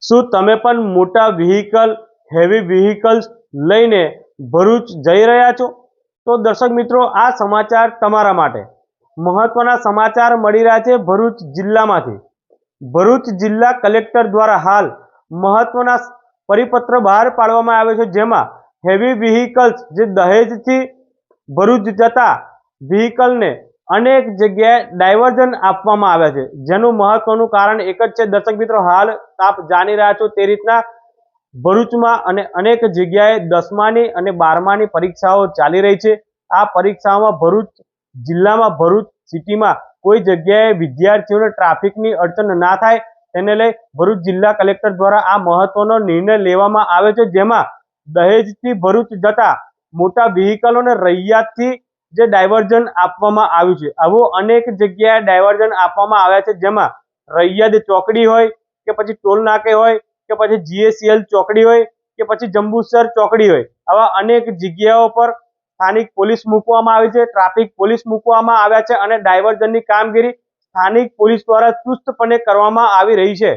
શું તમે પણ મોટા વ્હીકલ હેવી વ્હીકલ્સ લઈને ભરૂચ જઈ રહ્યા છો? તો દર્શક મિત્રો, આ સમાચાર તમારા માટે મહત્વના સમાચાર મળી રહ્યા છે ભરૂચ જિલ્લામાંથી। ભરૂચ જિલ્લા કલેક્ટર દ્વારા હાલ મહત્વના પરિપત્ર બહાર પાડવામાં આવ્યો છે, જેમાં હેવી વ્હીકલ્સ જે દહેજથી ભરૂચ જતા વ્હીકલને અનેક જગ્યાએ ડાયવર્ઝન આપવામાં આવ્યા છે, જેનું મહત્વનું કારણ એક જ છે દર્શક મિત્રો, હાલ આપ જાણી રહ્યા છો તે રીતના ભરૂચમાં અને અનેક જગ્યાએ 10માની અને 12માની પરીક્ષાઓ ચાલી રહી છે। આ પરીક્ષાઓમાં ભરૂચ જિલ્લામાં ભરૂચ સિટીમાં કોઈ જગ્યાએ વિદ્યાર્થીઓને ટ્રાફિકની અડચણ ના થાય તેને લઈ ભરૂચ જિલ્લા કલેક્ટર દ્વારા આ મહત્વનો નિર્ણય લેવામાં આવ્યો છે, જેમાં દહેજથી ભરૂચ જતા મોટા વ્હીકલોને રૈયાદથી જે ડાયવર્ઝન આપવામાં આવ્યું છે। આવું અનેક જગ્યાએ ડાયવર્ઝન આપવામાં આવ્યા છે, જેમાં રૈયાદ ચોકડી હોય કે પછી ટોલ નાકે હોય કે પછી GACL ચોકડી હોય કે પછી જંબુસર ચોકડી હોય, આવા અનેક જગ્યાઓ પર સ્થાનિક પોલીસ મૂકવામાં આવી છે, ટ્રાફિક પોલીસ મૂકવામાં આવ્યા છે અને ડાયવર્ઝનની કામગીરી સ્થાનિક પોલીસ દ્વારા ચુસ્તપણે કરવામાં આવી રહી છે।